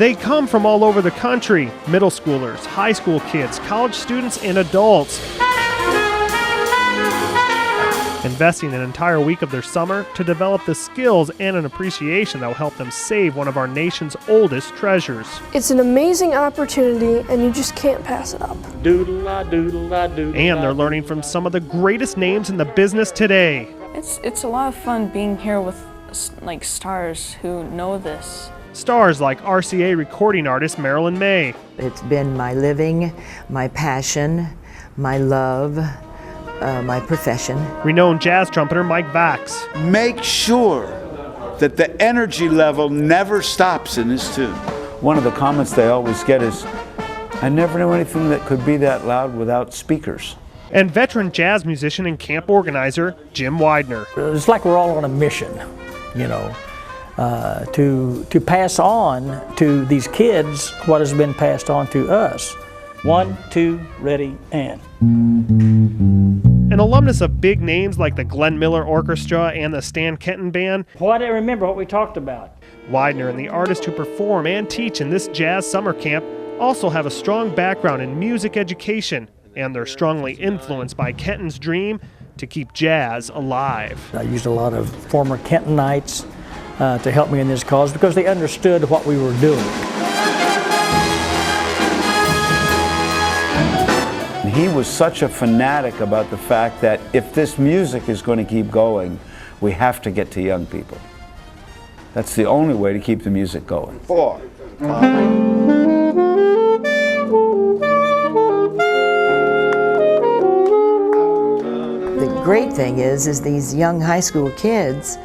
They come from all over the country, middle schoolers, high school kids, college students, and adults, investing an entire week of their summer to develop the skills and an appreciation that will help them save one of our nation's oldest treasures. It's an amazing opportunity, and you just can't pass it up. And they're learning from some of the greatest names in the business today. It's a lot of fun being here with like stars who know this. Stars like RCA recording artist Marilyn May. It's been my living, my passion, my love, my profession. Renowned jazz trumpeter Mike Vax. Make sure that the energy level never stops in this tune. One of the comments they always get is, I never knew anything that could be that loud without speakers. And veteran jazz musician and camp organizer Jim Widener. It's like we're all on a mission, you know, to pass on to these kids what has been passed on to us. 1, 2, ready, and. An alumnus of big names like the Glenn Miller Orchestra and the Stan Kenton Band. Why do I remember what we talked about? Widener and the artists who perform and teach in this jazz summer camp also have a strong background in music education, and they're strongly influenced by Kenton's dream to keep jazz alive. I used a lot of former Kentonites to help me in this cause because they understood what we were doing. He was such a fanatic about the fact that if this music is going to keep going, we have to get to young people. That's the only way to keep the music going. 4, 5. The great thing is these young high school kids,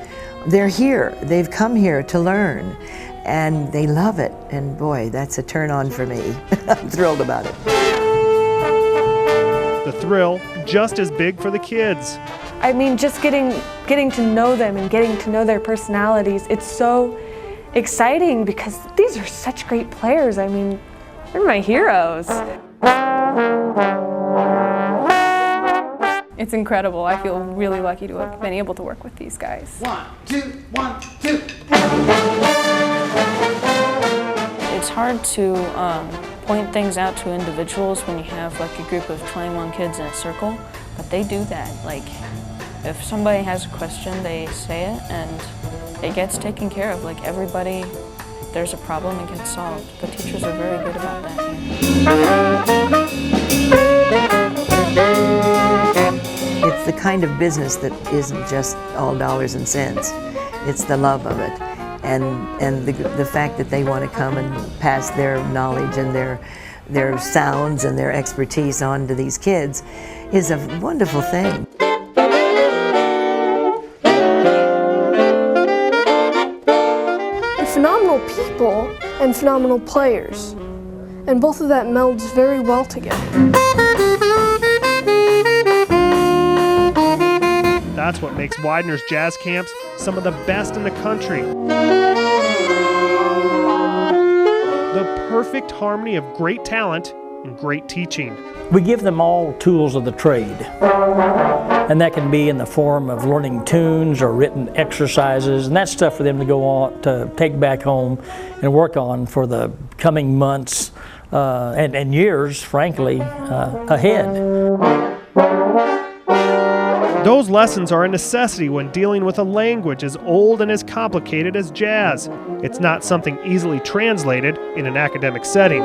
they're here. They've come here to learn, and they love it. And boy, that's a turn on for me. I'm thrilled about it. The thrill just as big for the kids. I mean, just getting to know them and getting to know their personalities, it's so exciting because these are such great players. I mean, they're my heroes. It's incredible. I feel really lucky to have been able to work with these guys. 1, 2, 1, 2. It's hard to point things out to individuals when you have like a group of 21 kids in a circle, but they do that. Like, if somebody has a question, they say it and it gets taken care of. Like, everybody, if there's a problem, it gets solved. The teachers are very good about that here. It's the kind of business that isn't just all dollars and cents. It's the love of it. And the fact that they want to come and pass their knowledge and their sounds and their expertise on to these kids is a wonderful thing. They're phenomenal people and phenomenal players, and both of that melds very well together. That's what makes Widener's jazz camps some of the best in the country. The perfect harmony of great talent and great teaching. We give them all tools of the trade, and that can be in the form of learning tunes or written exercises, and that's stuff for them to go on to take back home and work on for the coming months and years, frankly, ahead. Those lessons are a necessity when dealing with a language as old and as complicated as jazz. It's not something easily translated in an academic setting.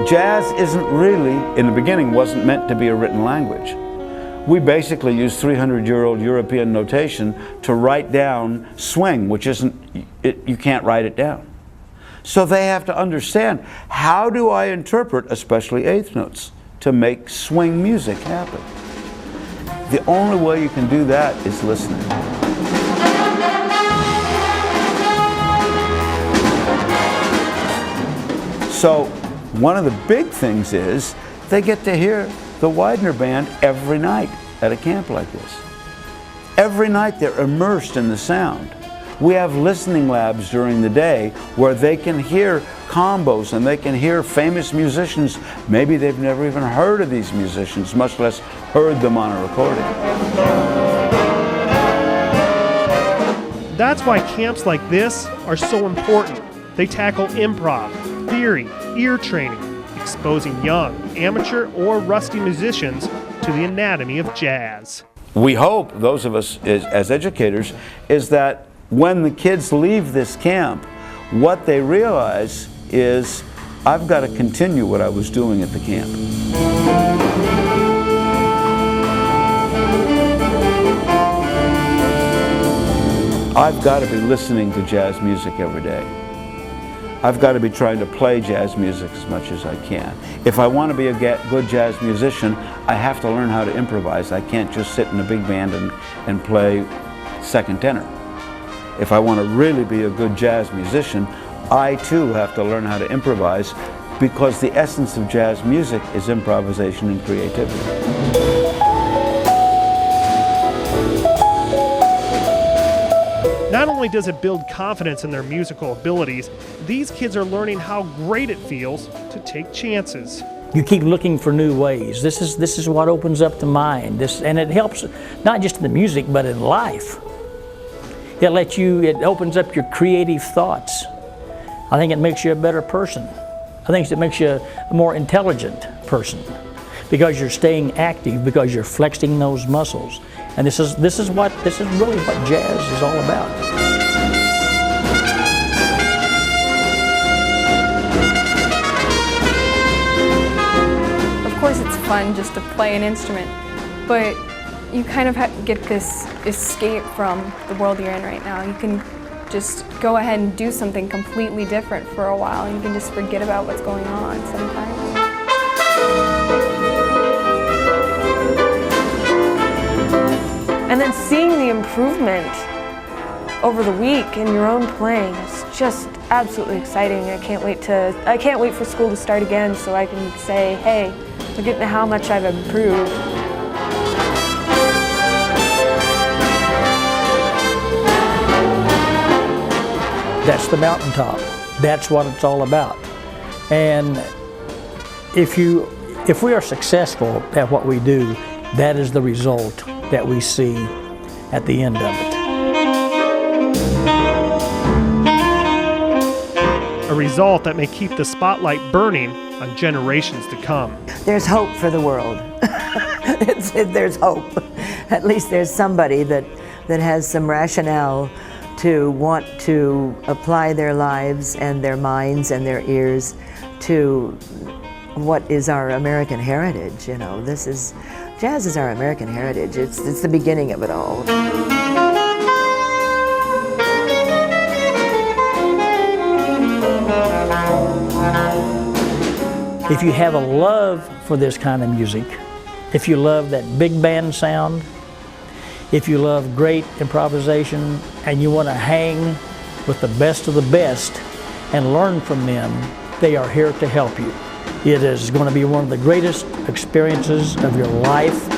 Jazz isn't really, in the beginning, wasn't meant to be a written language. We basically use 300-year-old European notation to write down swing, which isn't, you can't write it down. So they have to understand, how do I interpret, especially eighth notes, to make swing music happen? The only way you can do that is listening. So one of the big things is they get to hear the Widener Band every night at a camp like this. Every night they're immersed in the sound. We have listening labs during the day where they can hear combos and they can hear famous musicians. Maybe they've never even heard of these musicians, much less heard them on a recording. That's why camps like this are so important. They tackle improv, theory, ear training, exposing young, amateur, or rusty musicians to the anatomy of jazz. We hope, those of us as educators, is that when the kids leave this camp, what they realize is, I've got to continue what I was doing at the camp. I've got to be listening to jazz music every day. I've got to be trying to play jazz music as much as I can. If I want to be a good jazz musician, I have to learn how to improvise. I can't just sit in a big band and play second tenor. If I want to really be a good jazz musician, I too have to learn how to improvise, because the essence of jazz music is improvisation and creativity. Not only does it build confidence in their musical abilities, these kids are learning how great it feels to take chances. You keep looking for new ways. This is what opens up the mind. And it helps not just in the music, but in life. It opens up your creative thoughts. I think it makes you a better person. I think it makes you a more intelligent person, because you're staying active, because you're flexing those muscles. And this is really what jazz is all about. Of course it's fun just to play an instrument, but you kind of get this escape from the world you're in right now. You can just go ahead and do something completely different for a while, and you can just forget about what's going on sometimes. And then seeing the improvement over the week in your own playing is just absolutely exciting. I can't wait for school to start again so I can say, hey, look at how much I've improved. That's the mountaintop. That's what it's all about. And if we are successful at what we do, that is the result that we see at the end of it. A result that may keep the spotlight burning on generations to come. There's hope for the world. There's hope. At least there's somebody that has some rationale to want to apply their lives and their minds and their ears to what is our American heritage. You know, jazz is our American heritage. It's the beginning of it all. If you have a love for this kind of music, if you love that big band sound, if you love great improvisation, and you want to hang with the best of the best and learn from them, they are here to help you. It is going to be one of the greatest experiences of your life.